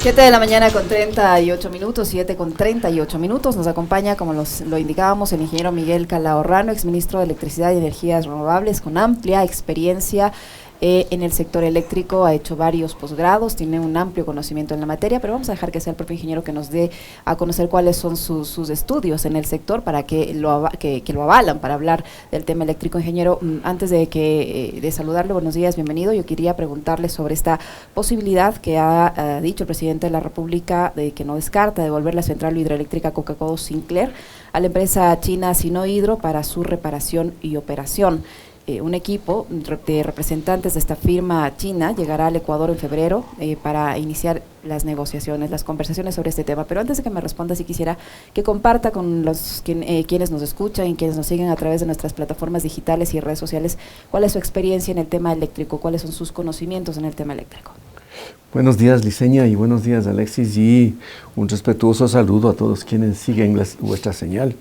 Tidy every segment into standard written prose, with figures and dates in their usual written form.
7 de la mañana con 38 minutos, 7 con 38 minutos. Nos acompaña, como lo indicábamos, el ingeniero Miguel Calahorrano, exministro de Electricidad y Energías Renovables, con amplia experiencia en el sector eléctrico. Ha hecho varios posgrados, tiene un amplio conocimiento en la materia, pero vamos a dejar que sea el propio ingeniero que nos dé a conocer cuáles son sus estudios en el sector para que lo avalan para hablar del tema eléctrico. Ingeniero, antes de saludarle, buenos días, bienvenido. Yo quería preguntarle sobre esta posibilidad que ha dicho el presidente de la República de que no descarta devolver la central hidroeléctrica Coca-Cola Sinclair a la empresa china Sinohydro para su reparación y operación. Un equipo de representantes de esta firma china llegará al Ecuador en febrero para iniciar las negociaciones, las conversaciones sobre este tema. Pero antes de que me responda, sí quisiera que comparta con quienes nos escuchan y quienes nos siguen a través de nuestras plataformas digitales y redes sociales cuál es su experiencia en el tema eléctrico, cuáles son sus conocimientos en el tema eléctrico. Buenos días, Liceña, y buenos días, Alexis, y un respetuoso saludo a todos quienes siguen vuestra señal.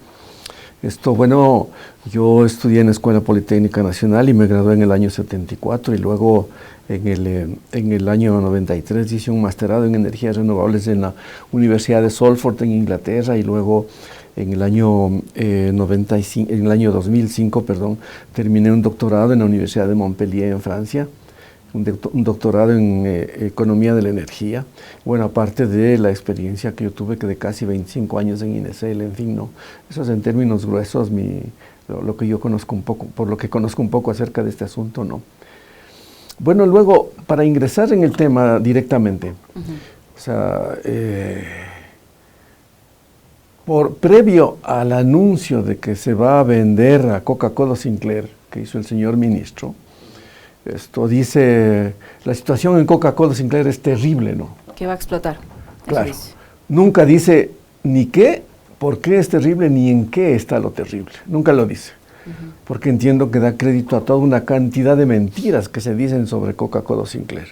Bueno, yo estudié en la Escuela Politécnica Nacional y me gradué en el año 74 y luego en el año 93 hice un masterado en energías renovables en la Universidad de Salford en Inglaterra y luego en el año 2005, terminé un doctorado en la Universidad de Montpellier en Francia. Un doctorado en Economía de la Energía, bueno, aparte de la experiencia que yo tuve de casi 25 años en INESEL, en fin, ¿no? Eso es en términos gruesos lo que yo conozco un poco, por lo que conozco un poco acerca de este asunto, ¿no? Bueno, luego, para ingresar en el tema directamente, previo al anuncio de que se va a vender a Coca-Cola Sinclair, que hizo el señor ministro, dice, la situación en Coca-Cola Sinclair es terrible, ¿no? Que va a explotar. Claro. Nunca dice ni qué, por qué es terrible, ni en qué está lo terrible. Nunca lo dice. Porque entiendo que da crédito a toda una cantidad de mentiras que se dicen sobre Coca-Cola Sinclair.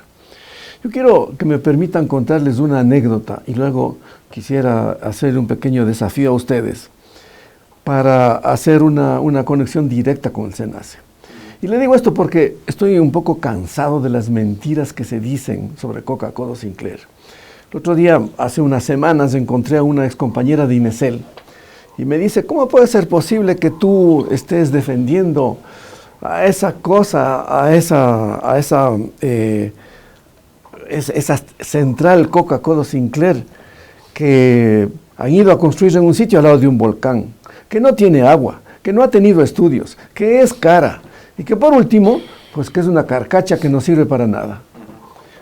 Yo quiero que me permitan contarles una anécdota y luego quisiera hacer un pequeño desafío a ustedes para hacer una conexión directa con el SENACE. Y le digo esto porque estoy un poco cansado de las mentiras que se dicen sobre Coca-Cola Sinclair. El otro día, hace unas semanas, encontré a una excompañera de INESEL y me dice, ¿cómo puede ser posible que tú estés defendiendo a esa cosa, a esa central Coca-Cola Sinclair que han ido a construir en un sitio al lado de un volcán, que no tiene agua, que no ha tenido estudios, que es cara? Y que por último, pues que es una carcacha que no sirve para nada.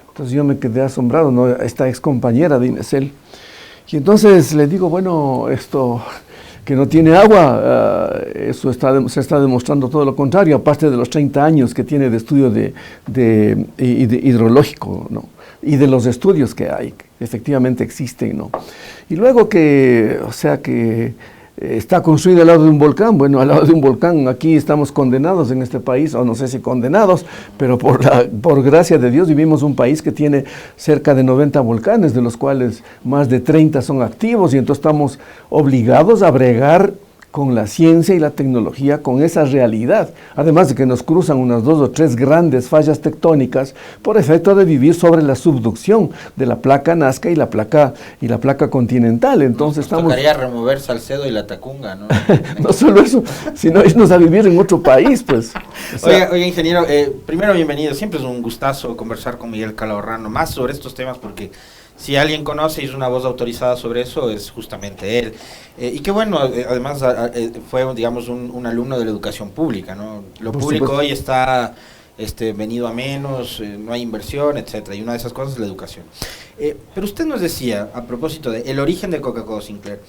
Entonces yo me quedé asombrado, ¿no? Esta ex compañera de INESEL. Y entonces le digo, bueno, que no tiene agua, eso se está demostrando todo lo contrario, aparte de los 30 años que tiene de estudio de hidrológico, ¿no? Y de los estudios que hay, que efectivamente existen, ¿no? Y luego que está construido al lado de un volcán. Bueno, al lado de un volcán, aquí estamos condenados en este país, o no sé si condenados, pero por gracia de Dios vivimos un país que tiene cerca de 90 volcanes, de los cuales más de 30 son activos, y entonces estamos obligados a bregar con la ciencia y la tecnología, con esa realidad, además de que nos cruzan unas 2 o 3 grandes fallas tectónicas por efecto de vivir sobre la subducción de la placa Nazca y la placa continental. Entonces tocaría remover Salcedo y la Tacunga, ¿no? No solo eso, sino irnos a vivir en otro país, pues. Oiga, ingeniero, primero bienvenido, siempre es un gustazo conversar con Miguel Calahorrano, más sobre estos temas, porque si alguien conoce y es una voz autorizada sobre eso, es justamente él. Y qué bueno, además fue, digamos, un alumno de la educación pública, ¿no? Lo público hoy está venido a menos, no hay inversión, etcétera, y una de esas cosas es la educación. Pero usted nos decía, a propósito del origen de Coca-Cola Sinclair,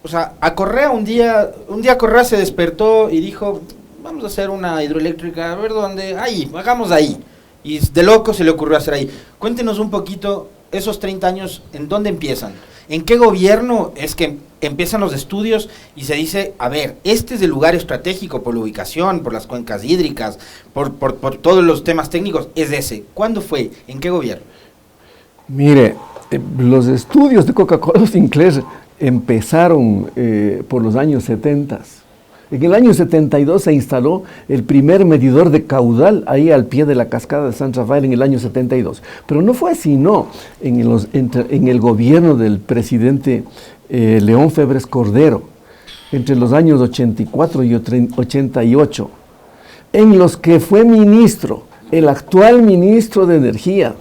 o sea, a Correa un día Correa se despertó y dijo, vamos a hacer una hidroeléctrica, a ver dónde, ahí, hagamos ahí. Y de loco se le ocurrió hacer ahí. Cuéntenos un poquito, esos 30 años, ¿en dónde empiezan? ¿En qué gobierno es que empiezan los estudios y se dice, a ver, este es el lugar estratégico por la ubicación, por las cuencas hídricas, por todos los temas técnicos, es ese? ¿Cuándo fue? ¿En qué gobierno? Mire, los estudios de Coca-Cola Sinclair empezaron por los años 70. En el año 72 se instaló el primer medidor de caudal ahí al pie de la cascada de San Rafael en el año 72. Pero no fue así, no. En el gobierno del presidente León Febres Cordero, entre los años 84 y 88, en los que fue ministro, el actual ministro de Energía.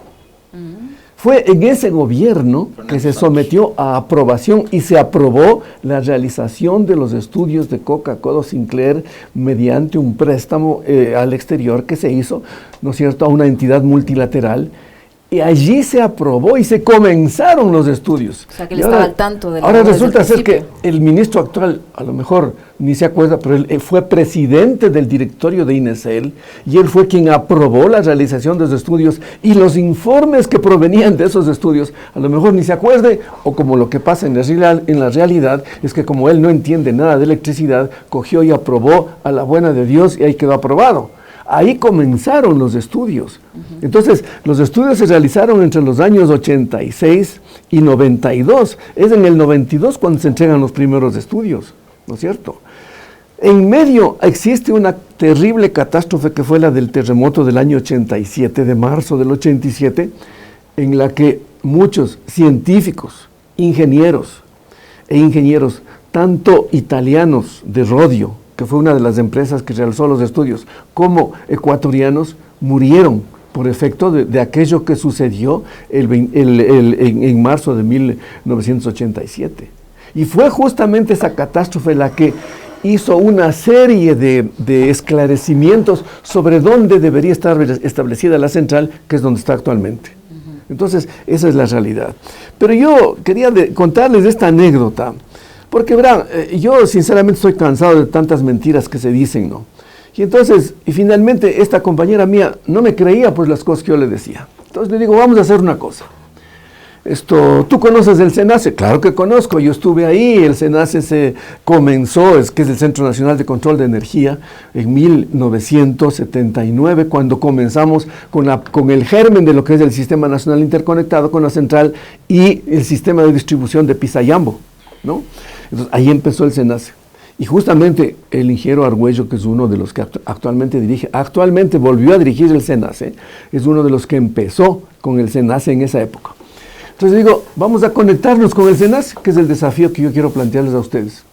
Fue en ese gobierno que se sometió a aprobación y se aprobó la realización de los estudios de Coca-Cola Sinclair mediante un préstamo al exterior que se hizo, ¿no es cierto?, a una entidad multilateral. Y allí se aprobó y se comenzaron los estudios. O sea, que él estaba al tanto de la Ahora resulta ser que el ministro actual, a lo mejor ni se acuerda, pero él fue presidente del directorio de INESEL y él fue quien aprobó la realización de los estudios y los informes que provenían de esos estudios, a lo mejor ni se acuerde, o como lo que pasa en la realidad, es que como él no entiende nada de electricidad, cogió y aprobó a la buena de Dios y ahí quedó aprobado. Ahí comenzaron los estudios. Entonces, los estudios se realizaron entre los años 86 y 92. Es en el 92 cuando se entregan los primeros estudios, ¿no es cierto? En medio existe una terrible catástrofe que fue la del terremoto del año 87, de marzo del 87, en la que muchos científicos, ingenieros, tanto italianos de Rodio, que fue una de las empresas que realizó los estudios, como ecuatorianos, murieron por efecto de aquello que sucedió en marzo de 1987. Y fue justamente esa catástrofe la que hizo una serie de esclarecimientos sobre dónde debería estar establecida la central, que es donde está actualmente. Entonces, esa es la realidad. Pero yo quería contarles esta anécdota, porque verán, yo sinceramente estoy cansado de tantas mentiras que se dicen, ¿no? Y entonces, finalmente esta compañera mía no me creía pues las cosas que yo le decía. Entonces le digo, vamos a hacer una cosa. ¿Tú conoces el SENACE? Claro que conozco, yo estuve ahí, el SENACE se comenzó, que es el Centro Nacional de Control de Energía, en 1979, cuando comenzamos con el germen de lo que es el Sistema Nacional Interconectado con la central y el sistema de distribución de Pisayambo, ¿no? Entonces, ahí empezó el SENACE. Y justamente el ingeniero Argüello, que es uno de los que actualmente volvió a dirigir el SENACE, es uno de los que empezó con el SENACE en esa época. Entonces digo, vamos a conectarnos con el SENACE, que es el desafío que yo quiero plantearles a ustedes.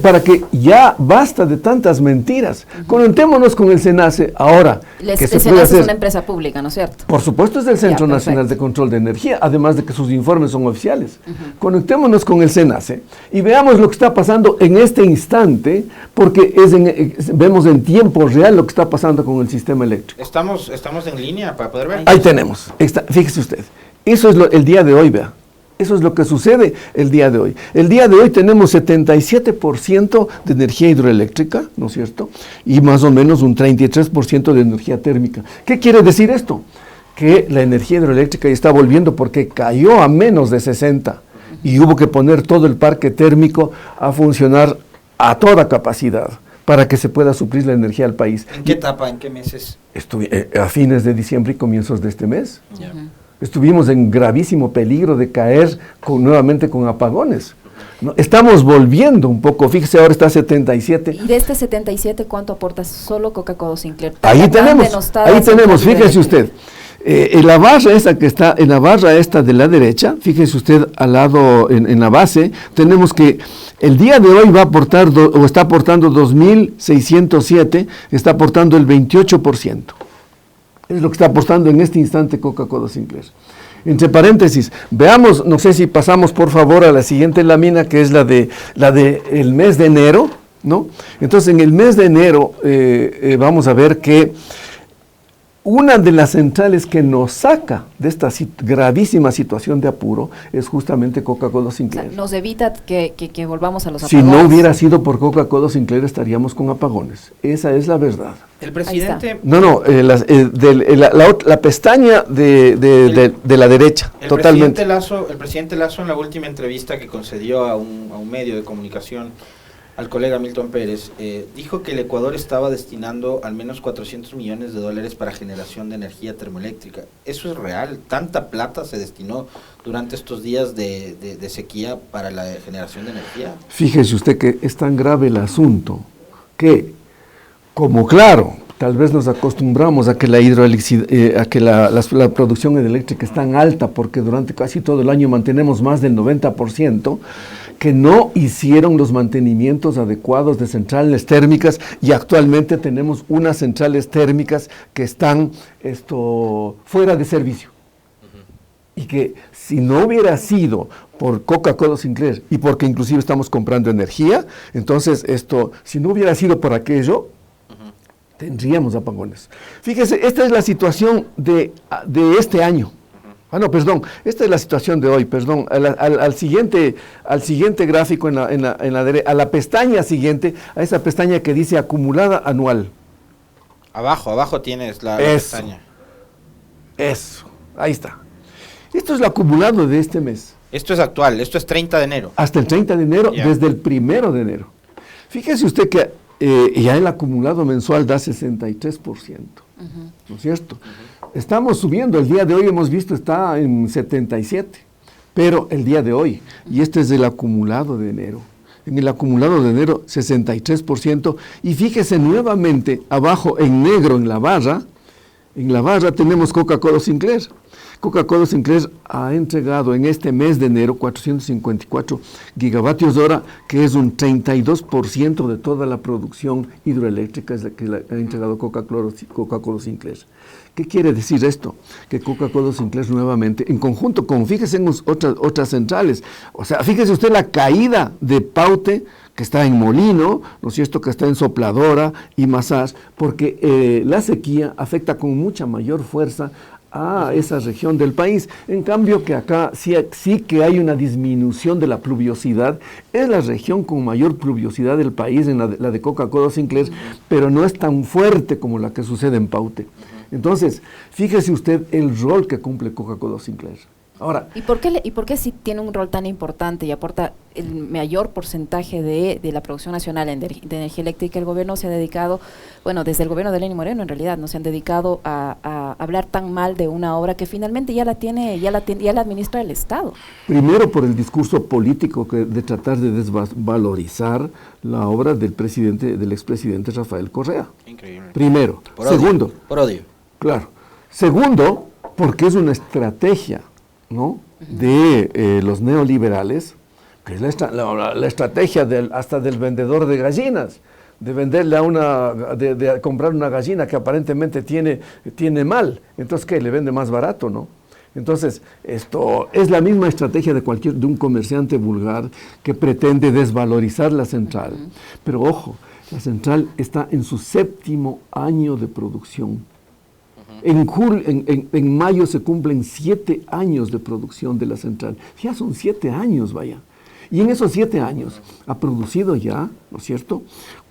Para que ya basta de tantas mentiras. Conectémonos con el SENACE ahora. El SENACE es una empresa pública, ¿no es cierto? Por supuesto, es el Centro Nacional de Control de Energía, además de que sus informes son oficiales. Conectémonos con el SENACE y veamos lo que está pasando en este instante, porque vemos en tiempo real lo que está pasando con el sistema eléctrico. Estamos en línea para poder ver. Ahí tenemos. Fíjese usted. Eso es el día de hoy, vea. Eso es lo que sucede el día de hoy. El día de hoy tenemos 77% de energía hidroeléctrica, ¿no es cierto? Y más o menos un 33% de energía térmica. ¿Qué quiere decir esto? Que la energía hidroeléctrica ya está volviendo porque cayó a menos de 60 y hubo que poner todo el parque térmico a funcionar a toda capacidad para que se pueda suplir la energía al país. ¿En qué etapa, en qué meses? A fines de diciembre y comienzos de este mes. Estuvimos en gravísimo peligro de caer nuevamente con apagones, ¿no? Estamos volviendo un poco, fíjese, ahora está 77. ¿Y de este 77 cuánto aporta solo Coca-Cola Sinclair? Ahí tenemos, fíjese usted, en la barra esa que está, en la barra esta de la derecha, fíjese usted al lado, en la base, tenemos que el día de hoy va a aportar, o está aportando 2.607, está aportando el 28%. Es lo que está aportando en este instante Coca-Cola Sinclair. Entre paréntesis, veamos, no sé si pasamos por favor a la siguiente lámina, que es la de el mes de enero, ¿no? Entonces, en el mes de enero vamos a ver que una de las centrales que nos saca de esta gravísima situación de apuro es justamente Coca-Cola Sinclair. O sea, nos evita que volvamos a los apagones. Si no hubiera sido por Coca-Cola Sinclair estaríamos con apagones. Esa es la verdad. El presidente... La pestaña de la derecha, totalmente. El presidente Lasso en la última entrevista que concedió a un medio de comunicación, al colega Milton Pérez, dijo que el Ecuador estaba destinando al menos $400 millones para generación de energía termoeléctrica. ¿Eso es real? ¿Tanta plata se destinó durante estos días de sequía para la generación de energía? Fíjese usted que es tan grave el asunto que, como claro, tal vez nos acostumbramos a que la producción eléctrica es tan alta porque durante casi todo el año mantenemos más del 90%, que no hicieron los mantenimientos adecuados de centrales térmicas y actualmente tenemos unas centrales térmicas que están fuera de servicio. Y que si no hubiera sido por Coca-Cola Sinclair y porque inclusive estamos comprando energía, entonces si no hubiera sido por aquello, tendríamos apagones. Fíjese, esta es la situación de este año. Esta es la situación de hoy, al siguiente gráfico a la pestaña siguiente, a esa pestaña que dice acumulada anual. Abajo tienes la pestaña. Eso, ahí está. Esto es lo acumulado de este mes. Esto es actual, esto es 30 de enero. Hasta el 30 de enero, desde el 1 de enero. Fíjese usted que ya el acumulado mensual da 63%, ¿no es cierto? Estamos subiendo, el día de hoy hemos visto está en 77, pero el día de hoy, y este es el acumulado de enero. En el acumulado de enero, 63%, y fíjese nuevamente, abajo en negro en la barra tenemos Coca-Cola Sinclair. Coca-Cola Sinclair ha entregado en este mes de enero 454 gigavatios hora, que es un 32% de toda la producción hidroeléctrica que ha entregado Coca-Cola Sinclair. ¿Qué quiere decir esto? Que Coca-Cola Sinclair nuevamente, en conjunto con, fíjese en otras centrales, o sea, fíjese usted la caída de Paute, que está en Molino, ¿no es cierto?, que está en Sopladora y Mazás, porque la sequía afecta con mucha mayor fuerza a esa región del país. En cambio que acá sí que hay una disminución de la pluviosidad, es la región con mayor pluviosidad del país, la de Coca-Cola Sinclair, pero no es tan fuerte como la que sucede en Paute. Entonces, fíjese usted el rol que cumple Coca-Cola Sinclair. Ahora, ¿Y por qué si tiene un rol tan importante y aporta el mayor porcentaje de la producción nacional de energía eléctrica, el gobierno se ha dedicado, desde el gobierno de Lenín Moreno en realidad, no se han dedicado a hablar tan mal de una obra que finalmente ya la administra el Estado? Primero por el discurso político de tratar de desvalorizar la obra del expresidente Rafael Correa. Increíble. Primero. Segundo. Por odio. Claro. Segundo, porque es una estrategia, ¿no?, de los neoliberales, que es la estrategia hasta del vendedor de gallinas, de venderle de comprar una gallina que aparentemente tiene mal, entonces ¿qué? Le vende más barato, ¿no? Entonces, esto es la misma estrategia de un comerciante vulgar que pretende desvalorizar la central. Pero ojo, la central está en su 7º año de producción. En mayo se cumplen 7 años de producción de la central. Ya son 7 años, vaya. Y en esos 7 años ha producido ya, ¿no es cierto?,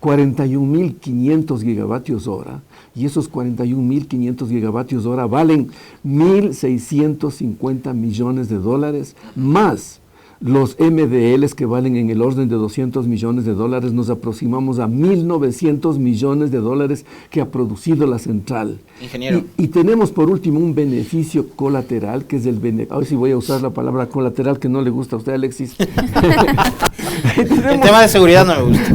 41.500 gigavatios hora. Y esos 41.500 gigavatios hora valen 1.650 millones de dólares, más los MDLs que valen en el orden de 200 millones de dólares, nos aproximamos a 1.900 millones de dólares que ha producido la central. Ingeniero. Y tenemos por último un beneficio colateral, que es a ver si voy a usar la palabra colateral que no le gusta a usted, Alexis. El tema de seguridad no me gusta.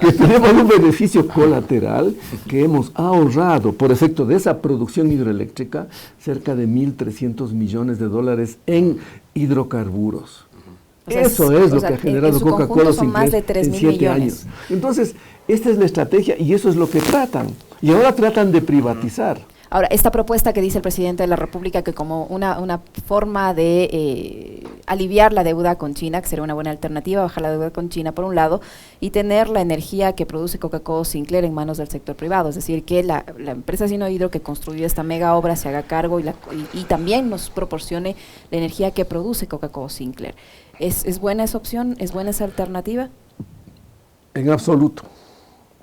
Que tenemos un beneficio colateral que hemos ahorrado por efecto de esa producción hidroeléctrica cerca de 1.300 millones de dólares en hidrocarburos. Eso es lo que ha generado Coca-Cola Sinclair en 7 años. Entonces, esta es la estrategia y eso es lo que tratan. Y ahora tratan de privatizar. Ahora, esta propuesta que dice el presidente de la República, que como una forma de aliviar la deuda con China, que sería una buena alternativa, bajar la deuda con China por un lado, y tener la energía que produce Coca-Cola Sinclair en manos del sector privado, es decir, que la empresa Sinohydro que construyó esta mega obra se haga cargo y también nos proporcione la energía que produce Coca-Cola Sinclair. ¿Es buena esa opción? ¿Es buena esa alternativa? En absoluto,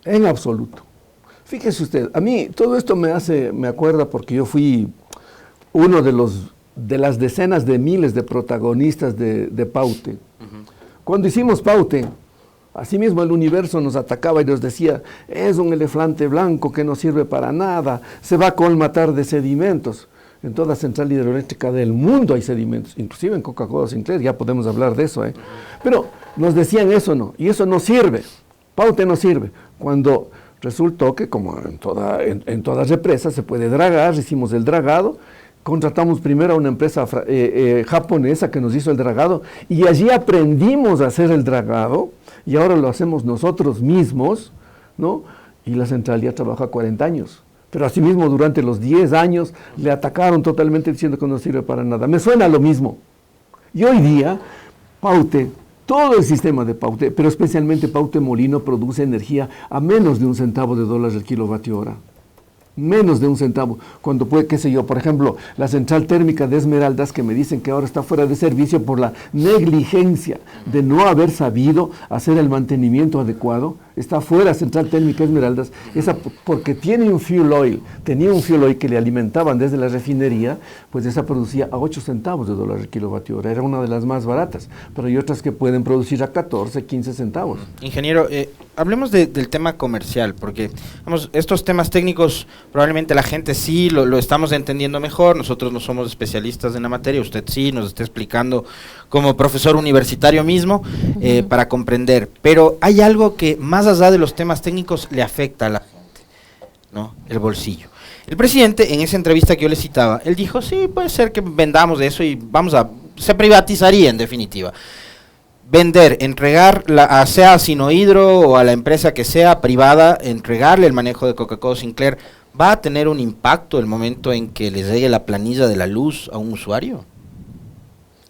en absoluto. Fíjese usted, a mí todo esto me acuerda porque yo fui uno de las decenas de miles de protagonistas de Paute. Cuando hicimos Paute, asimismo el universo nos atacaba y nos decía, es un elefante blanco que no sirve para nada, se va a colmatar de sedimentos. En toda central hidroeléctrica del mundo hay sedimentos, inclusive en Coca-Cola Sinclair, ya podemos hablar de eso, Pero nos decían eso no, y eso no sirve. Paute no sirve. Cuando resultó que, como en toda represa, se puede dragar, hicimos el dragado, contratamos primero a una empresa japonesa que nos hizo el dragado, y allí aprendimos a hacer el dragado, y ahora lo hacemos nosotros mismos, ¿no? Y la central ya trabaja 40 años. Pero asimismo, durante los 10 años, le atacaron totalmente diciendo que no sirve para nada. Me suena lo mismo. Y hoy día, Paute, todo el sistema de Paute, pero especialmente Paute Molino, produce energía a menos de $0.01 el kilovatio hora. Menos de $0.01, cuando puede, qué sé yo, por ejemplo, la central térmica de Esmeraldas, que me dicen que ahora está fuera de servicio por la negligencia de no haber sabido hacer el mantenimiento adecuado, está fuera central térmica Esmeraldas, esa porque tenía un fuel oil que le alimentaban desde la refinería, pues esa producía a $0.08 el kilovatio hora, era una de las más baratas, pero hay otras que pueden producir a 14, 15 centavos. Ingeniero, hablemos del tema comercial, porque vamos, estos temas técnicos probablemente la gente sí lo estamos entendiendo mejor, nosotros no somos especialistas en la materia, usted sí nos está explicando como profesor universitario mismo, para comprender, pero hay algo que más allá de los temas técnicos le afecta a la gente, ¿no? El bolsillo. El presidente, en esa entrevista que yo le citaba, él dijo, sí, puede ser que vendamos de eso y se privatizaría en definitiva. Vender, entregar, sea a Sinohydro o a la empresa que sea privada, entregarle el manejo de Coca-Cola Sinclair, ¿va a tener un impacto el momento en que le llegue la planilla de la luz a un usuario?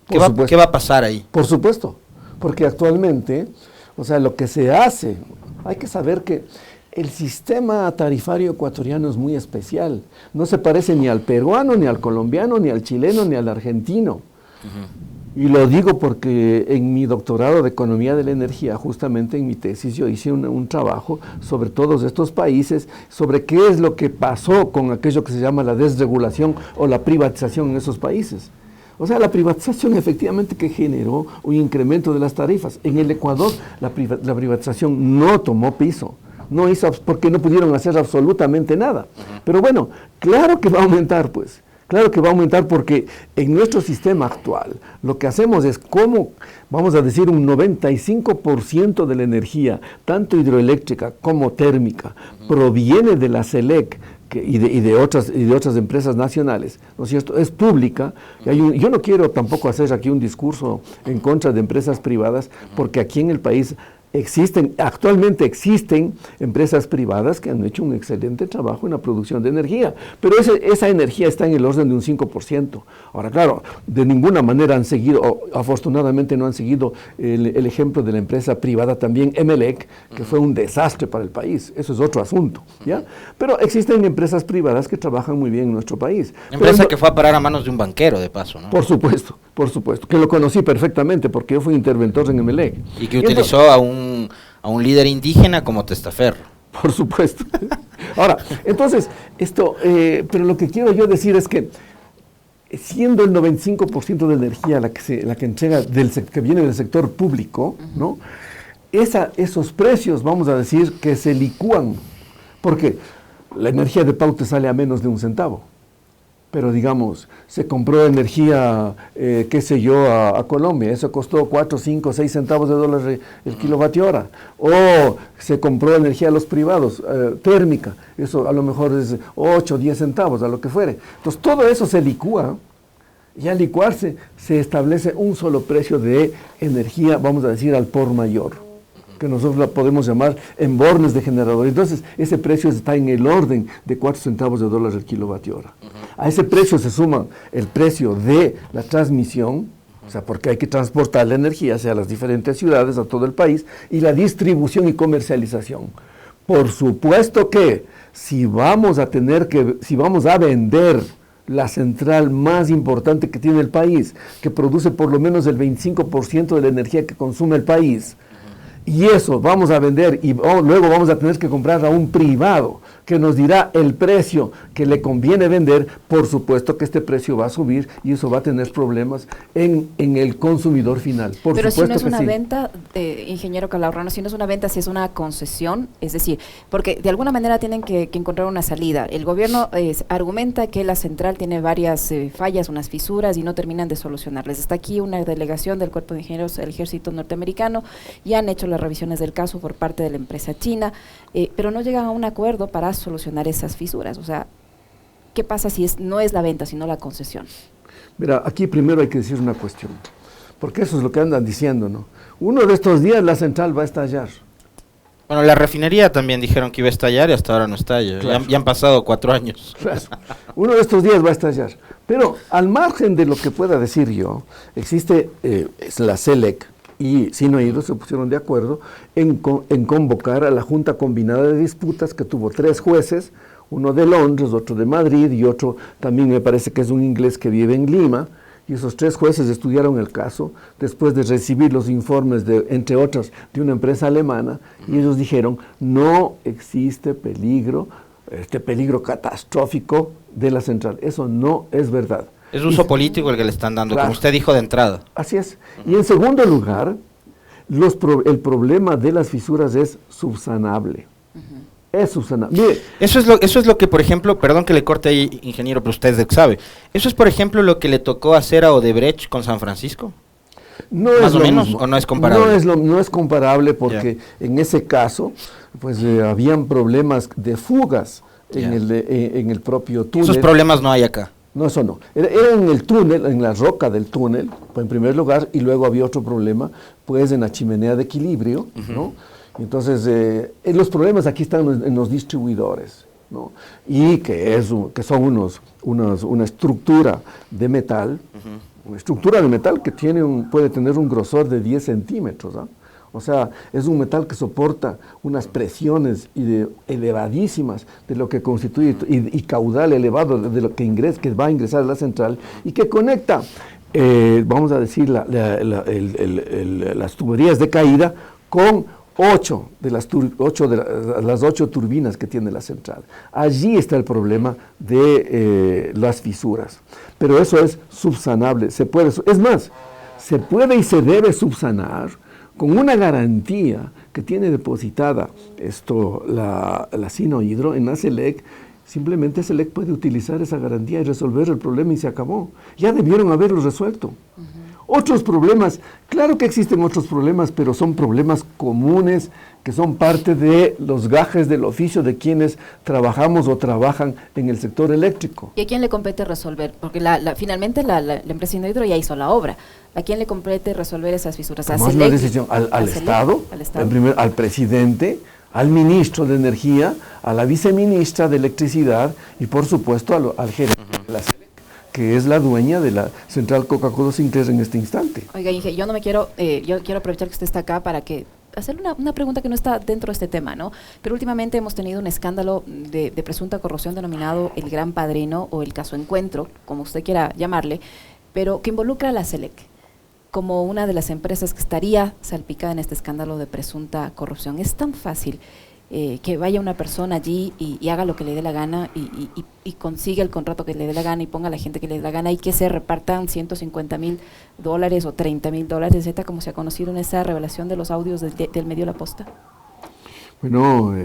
¿Qué va a pasar ahí? Por supuesto, porque actualmente, o sea, lo que se hace, hay que saber que el sistema tarifario ecuatoriano es muy especial. No se parece ni al peruano, ni al colombiano, ni al chileno, ni al argentino. Y lo digo porque en mi doctorado de Economía de la Energía, justamente en mi tesis, yo hice un trabajo sobre todos estos países, sobre qué es lo que pasó con aquello que se llama la desregulación o la privatización en esos países. O sea, la privatización efectivamente que generó un incremento de las tarifas. En el Ecuador la privatización no tomó piso, no hizo, porque no pudieron hacer absolutamente nada. Pero bueno, claro que va a aumentar, pues. Claro que va a aumentar porque en nuestro sistema actual lo que hacemos es como, vamos a decir, un 95% de la energía, tanto hidroeléctrica como térmica, proviene de la SELEC y de otras empresas nacionales, ¿no es cierto? Es pública. Yo no quiero tampoco hacer aquí un discurso en contra de empresas privadas, porque aquí en el país actualmente existen empresas privadas que han hecho un excelente trabajo en la producción de energía, pero esa energía está en el orden de un 5%. Ahora, claro, de ninguna manera han seguido, o afortunadamente no han seguido el ejemplo de la empresa privada también, Emelec, que fue un desastre para el país. Eso es otro asunto, ¿ya? Pero existen empresas privadas que trabajan muy bien en nuestro país. Empresa que fue a parar a manos de un banquero, de paso, ¿no? Por supuesto, que lo conocí perfectamente porque yo fui interventor en Emelec. Y que utilizó a un líder indígena como testaferro. Por supuesto. Ahora, entonces, pero lo que quiero yo decir es que, siendo el 95% de energía la que entrega que viene del sector público, ¿no? Esos precios, vamos a decir, que se licúan, porque la energía de Paute sale a menos de $0.01. Pero digamos, se compró energía, qué sé yo, a Colombia, eso costó 4, 5, 6 centavos de dólar el kilovatio hora. O se compró energía a los privados, térmica, eso a lo mejor es 8, 10 centavos, a lo que fuere. Entonces todo eso se licúa, y al licuarse se establece un solo precio de energía, vamos a decir, al por mayor, que nosotros la podemos llamar en bornes de generador. Entonces, ese precio está en el orden de 4 centavos de dólar el kilovatio hora. A ese precio se suma el precio de la transmisión, o sea, porque hay que transportar la energía hacia las diferentes ciudades, a todo el país, y la distribución y comercialización. Por supuesto que si vamos a vender la central más importante que tiene el país, que produce por lo menos el 25% de la energía que consume el país, y eso vamos a vender y luego vamos a tener que comprar a un privado que nos dirá el precio que le conviene vender, por supuesto que este precio va a subir y eso va a tener problemas en el consumidor final. Pero si no es una venta, ingeniero Calahorrano, si no es una venta, si es una concesión, es decir, porque de alguna manera tienen que encontrar una salida. El gobierno argumenta que la central tiene varias fallas, unas fisuras y no terminan de solucionarles. Está aquí una delegación del Cuerpo de Ingenieros del Ejército Norteamericano, ya han hecho las revisiones del caso por parte de la empresa china, pero no llegan a un acuerdo para solucionar esas fisuras. O sea, ¿qué pasa si no es la venta, sino la concesión? Mira, aquí primero hay que decir una cuestión, porque eso es lo que andan diciendo, ¿no? Uno de estos días la central va a estallar. Bueno, la refinería también dijeron que iba a estallar y hasta ahora no estalla. Claro. Ya han pasado 4 años. Claro. Uno de estos días va a estallar. Pero al margen de lo que pueda decir yo, existe la CELEC, y Sinohydro se pusieron de acuerdo en convocar a la Junta Combinada de Disputas, que tuvo 3 jueces, uno de Londres, otro de Madrid y otro también me parece que es un inglés que vive en Lima, y esos 3 jueces estudiaron el caso después de recibir los informes, entre otros, de una empresa alemana, y ellos dijeron, no existe peligro, peligro catastrófico de la central. Eso no es verdad. Es uso político el que le están dando, claro, como usted dijo de entrada. Así es. Y en segundo lugar, el problema de las fisuras es subsanable. Es subsanable. Mire, eso es lo que, por ejemplo, perdón que le corte ahí, ingeniero, pero usted sabe. ¿Eso es, por ejemplo, lo que le tocó hacer a Odebrecht con San Francisco? No ¿Más es o lo menos? Mismo. ¿O no es comparable? No es comparable porque en ese caso, pues habían problemas de fugas en el propio túnel. Esos problemas no hay acá. No, eso no. Era en el túnel, en la roca del túnel, pues, en primer lugar, y luego había otro problema, pues en la chimenea de equilibrio, ¿no? Entonces, los problemas aquí están en los distribuidores, ¿no? Y que son una estructura de metal, una estructura de metal que puede tener un grosor de 10 centímetros, ¿no? O sea, es un metal que soporta unas presiones elevadísimas de lo que constituye y caudal elevado de lo que va a ingresar a la central y que conecta, vamos a decir, las tuberías de caída con 8 de las 8 turbinas que tiene la central. Allí está el problema de las fisuras. Pero eso es subsanable. Es más, se puede y se debe subsanar con una garantía que tiene depositada la Sinohydro en la CELEC. Simplemente CELEC puede utilizar esa garantía y resolver el problema y se acabó. Ya debieron haberlo resuelto. Otros problemas, claro que existen otros problemas, pero son problemas comunes que son parte de los gajes del oficio de quienes trabajamos o trabajan en el sector eléctrico. ¿Y a quién le compete resolver? Porque finalmente la empresa Sinohydro ya hizo la obra. ¿A quién le compete resolver esas fisuras? ¿A una decisión? ¿Al Estado? ¿Al Estado? Al presidente, al ministro de Energía, a la viceministra de Electricidad y por supuesto al gerente de la CELEC, que es la dueña de la central Coca-Cola Sinclair en este instante. Oiga, Inge, yo quiero aprovechar que usted está acá para hacerle una pregunta que no está dentro de este tema, ¿no? Pero últimamente hemos tenido un escándalo de presunta corrupción denominado el Gran Padrino o el caso Encuentro, como usted quiera llamarle, pero que involucra a la CELEC como una de las empresas que estaría salpicada en este escándalo de presunta corrupción. Es tan fácil que vaya una persona allí y haga lo que le dé la gana y consiga el contrato que le dé la gana y ponga a la gente que le dé la gana y que se repartan $150,000 o $30,000, etcétera, como se ha conocido en esa revelación de los audios del medio La Posta. Bueno,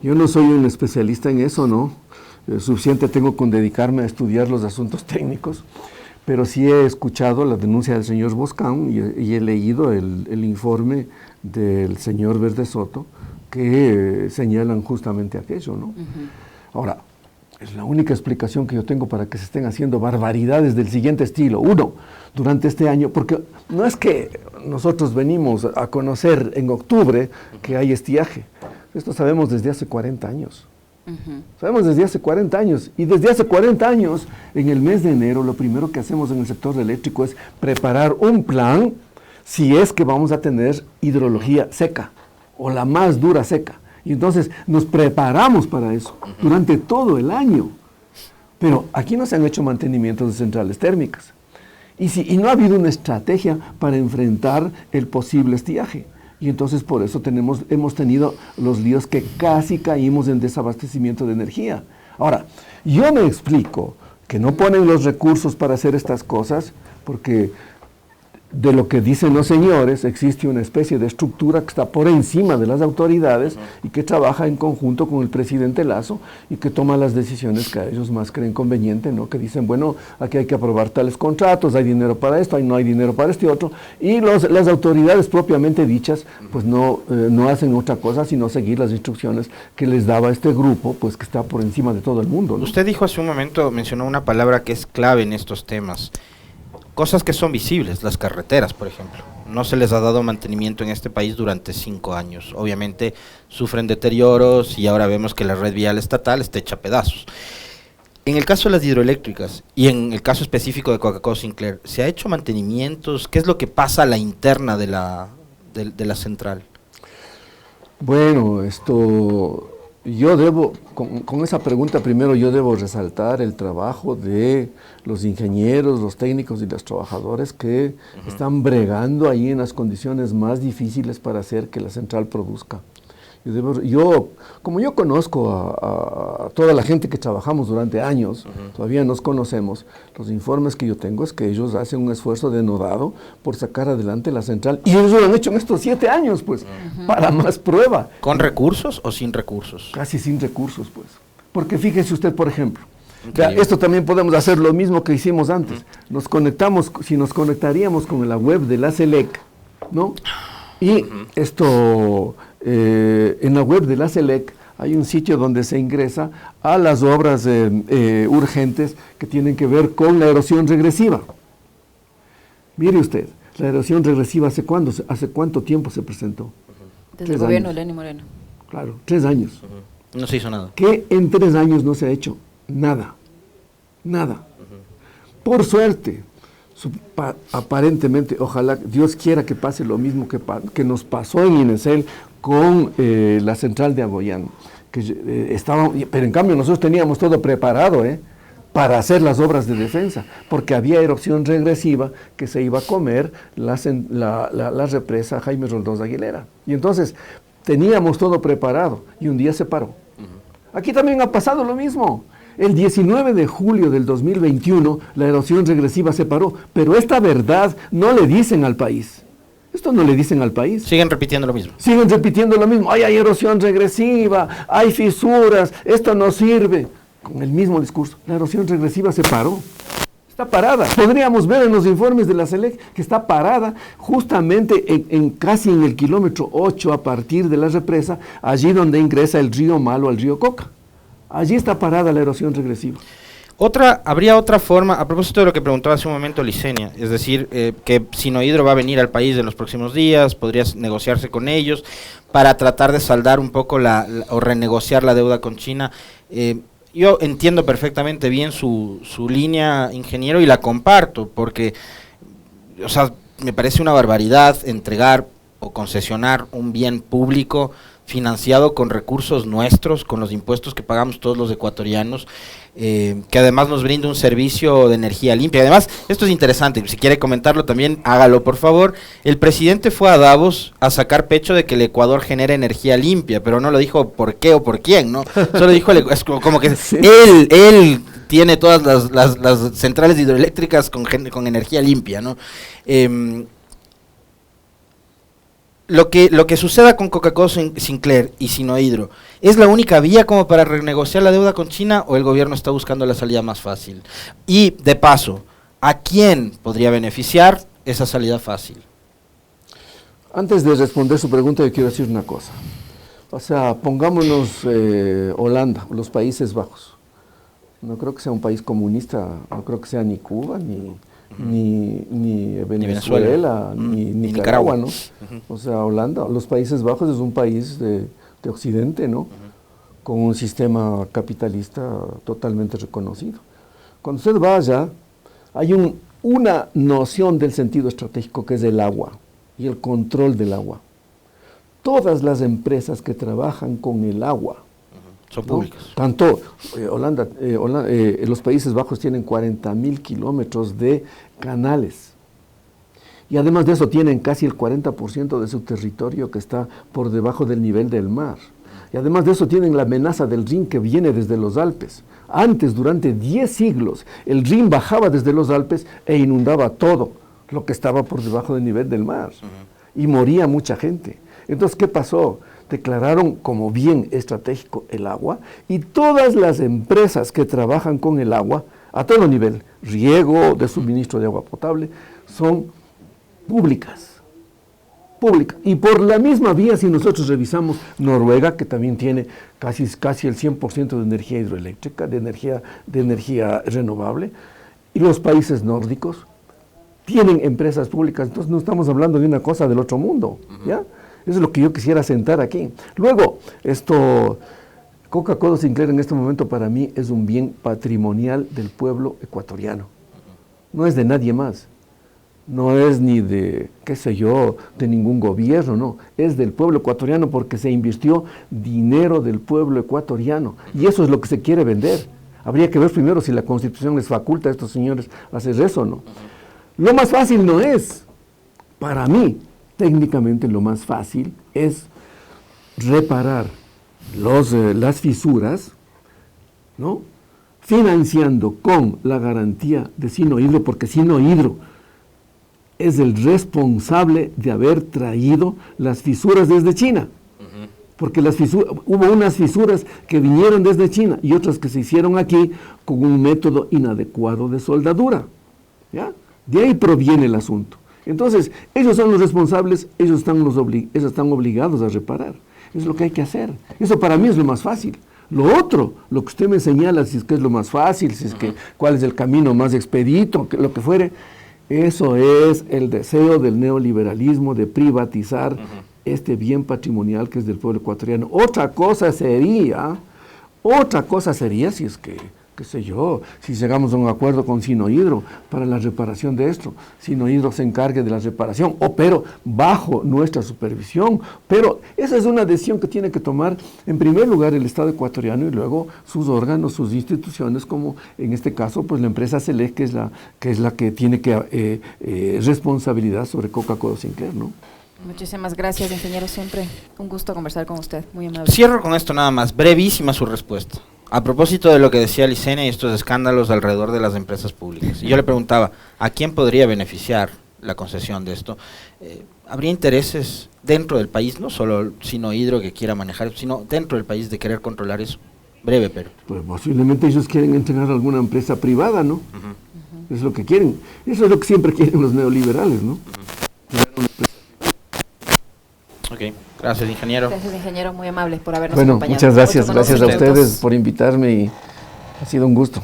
yo no soy un especialista en eso, ¿no? Suficiente tengo con dedicarme a estudiar los asuntos técnicos, pero sí he escuchado la denuncia del señor Boscán y he leído el informe del señor Verde Soto que señalan justamente aquello, ¿no? Ahora, es la única explicación que yo tengo para que se estén haciendo barbaridades del siguiente estilo. Uno, durante este año, porque no es que nosotros venimos a conocer en octubre que hay estiaje. Esto sabemos desde hace 40 años. Sabemos desde hace 40 años. Y desde hace 40 años, en el mes de enero, lo primero que hacemos en el sector eléctrico es preparar un plan si es que vamos a tener hidrología seca o la más dura seca. Y entonces nos preparamos para eso durante todo el año. Pero aquí no se han hecho mantenimientos de centrales térmicas. Y no ha habido una estrategia para enfrentar el posible estiaje. Y entonces por eso hemos tenido los líos que casi caímos en desabastecimiento de energía. Ahora, yo me explico que no ponen los recursos para hacer estas cosas porque de lo que dicen los señores existe una especie de estructura que está por encima de las autoridades y que trabaja en conjunto con el presidente Lasso y que toma las decisiones que a ellos más creen conveniente, ¿no? Que dicen, bueno, aquí hay que aprobar tales contratos, hay dinero para esto, no hay dinero para este otro, y las autoridades propiamente dichas pues no hacen otra cosa sino seguir las instrucciones que les daba este grupo, pues que está por encima de todo el mundo, ¿no? Usted dijo hace un momento, mencionó una palabra que es clave en estos temas. Cosas que son visibles, las carreteras, por ejemplo. No se les ha dado mantenimiento en este país durante 5 años. Obviamente sufren deterioros y ahora vemos que la red vial estatal está hecha a pedazos. En el caso de las hidroeléctricas y en el caso específico de Coca-Cola Sinclair, ¿se ha hecho mantenimientos? ¿Qué es lo que pasa a la interna de la central? Bueno, yo debo, con esa pregunta primero yo debo resaltar el trabajo de los ingenieros, los técnicos y los trabajadores que están bregando ahí en las condiciones más difíciles para hacer que la central produzca. Como yo conozco a toda la gente que trabajamos durante años, todavía nos conocemos, los informes que yo tengo es que ellos hacen un esfuerzo denodado por sacar adelante la central, y ellos lo han hecho en estos 7 años, pues, para más prueba. ¿Con recursos o sin recursos? Casi sin recursos, pues. Porque fíjese usted, por ejemplo, esto también podemos hacer lo mismo que hicimos antes. Nos conectaríamos con la web de la SELEC, ¿no? Y en la web de la SELEC hay un sitio donde se ingresa a las obras urgentes que tienen que ver con la erosión regresiva. Mire usted, la erosión regresiva, ¿hace cuánto tiempo se presentó? Desde el gobierno de Lenín Moreno. Claro, 3 años. No se hizo nada. Que en 3 años no se ha hecho nada. Nada. Por suerte, aparentemente, ojalá Dios quiera que pase lo mismo que nos pasó en Inesel con la central de Agoyán, pero en cambio nosotros teníamos todo preparado para hacer las obras de defensa, porque había erupción regresiva que se iba a comer la represa Jaime Roldós Aguilera, y entonces teníamos todo preparado y un día se paró. Aquí también ha pasado lo mismo. El 19 de julio del 2021 la erosión regresiva se paró, pero esta verdad no le dicen al país. Esto no le dicen al país. Siguen repitiendo lo mismo. Siguen repitiendo lo mismo. Ay, hay erosión regresiva, hay fisuras, esto no sirve. Con el mismo discurso. La erosión regresiva se paró. Está parada. Podríamos ver en los informes de la SELEC que está parada justamente casi en el kilómetro 8 a partir de la represa, allí donde ingresa el río Malo al río Coca. Allí está parada la erosión regresiva. Habría otra forma, a propósito de lo que preguntaba hace un momento Licenia, es decir, que Sinohidro va a venir al país en los próximos días, podría negociarse con ellos para tratar de saldar un poco o renegociar la deuda con China. Yo entiendo perfectamente bien su línea, ingeniero, y la comparto, porque, o sea, me parece una barbaridad entregar o concesionar un bien público financiado con recursos nuestros, con los impuestos que pagamos todos los ecuatorianos, que además nos brinda un servicio de energía limpia. Además, esto es interesante, si quiere comentarlo también, hágalo por favor. El presidente fue a Davos a sacar pecho de que el Ecuador genera energía limpia, pero no lo dijo por qué o por quién, ¿no? Solo dijo, es como que sí. él tiene todas las centrales hidroeléctricas con energía limpia, ¿no? Lo que suceda con Coca-Cola Sinclair y Sinohidro, ¿es la única vía como para renegociar la deuda con China o el gobierno está buscando la salida más fácil? Y, de paso, ¿a quién podría beneficiar esa salida fácil? Antes de responder su pregunta, yo quiero decir una cosa. O sea, pongámonos Holanda, los Países Bajos. No creo que sea un país comunista, no creo que sea ni Cuba, ni Venezuela, ni Nicaragua, ¿no? O sea, Holanda, los Países Bajos es un país de Occidente, ¿no? Con un sistema capitalista totalmente reconocido. Cuando usted va allá, hay una noción del sentido estratégico que es el agua y el control del agua. Todas las empresas que trabajan con el agua, son públicas. Tanto los Países Bajos tienen 40.000 kilómetros de canales. Y además de eso tienen casi el 40% de su territorio que está por debajo del nivel del mar. Y además de eso tienen la amenaza del Rin que viene desde los Alpes. Antes, durante 10 siglos, el Rin bajaba desde los Alpes e inundaba todo lo que estaba por debajo del nivel del mar. Y moría mucha gente. Entonces, ¿qué pasó? Declararon como bien estratégico el agua y todas las empresas que trabajan con el agua, a todo nivel, riego, de suministro de agua potable, son públicas. Y por la misma vía, si nosotros revisamos Noruega, que también tiene casi el 100% de energía hidroeléctrica, de energía renovable, y los países nórdicos tienen empresas públicas, entonces no estamos hablando de una cosa del otro mundo, ¿ya? Eso es lo que yo quisiera sentar aquí. Luego, Coca-Cola Sinclair en este momento para mí es un bien patrimonial del pueblo ecuatoriano. No es de nadie más. No es ni de, qué sé yo, de ningún gobierno, no. Es del pueblo ecuatoriano porque se invirtió dinero del pueblo ecuatoriano. Y eso es lo que se quiere vender. Habría que ver primero si la Constitución les faculta a estos señores hacer eso o no. Lo más fácil no es, para mí, técnicamente lo más fácil es reparar las fisuras, ¿no? Financiando con la garantía de Sinohidro, porque Sinohidro es el responsable de haber traído las fisuras desde China. Porque hubo unas fisuras que vinieron desde China y otras que se hicieron aquí con un método inadecuado de soldadura, ¿ya? De ahí proviene el asunto. Entonces, ellos son los responsables, ellos están obligados a reparar. Eso es lo que hay que hacer. Eso para mí es lo más fácil. Lo otro, lo que usted me señala, si es que es lo más fácil, si es que cuál es el camino más expedito, lo que fuere, eso es el deseo del neoliberalismo de privatizar este bien patrimonial que es del pueblo ecuatoriano. Otra cosa sería si es que, qué sé yo, si llegamos a un acuerdo con Sinohidro para la reparación de esto, Sinohidro se encargue de la reparación, pero bajo nuestra supervisión, pero esa es una decisión que tiene que tomar en primer lugar el Estado ecuatoriano y luego sus órganos, sus instituciones, como en este caso pues la empresa Select, que es la que tiene responsabilidad sobre Coca-Cola Sinclair, ¿no? Muchísimas gracias, ingeniero, siempre un gusto conversar con usted, muy amable. Cierro con esto nada más, brevísima su respuesta. A propósito de lo que decía Licenia y estos escándalos alrededor de las empresas públicas. Y yo le preguntaba, ¿a quién podría beneficiar la concesión de esto? ¿Habría intereses dentro del país, no solo Sinohidro que quiera manejar, sino dentro del país de querer controlar eso? Breve, pero. Pues posiblemente ellos quieren entregar a alguna empresa privada, ¿no? Es lo que quieren. Eso es lo que siempre quieren los neoliberales, ¿no? Ok, gracias, ingeniero. Gracias, ingeniero, muy amable por habernos acompañado. Bueno, muchas gracias. Gracias a ustedes por invitarme y ha sido un gusto.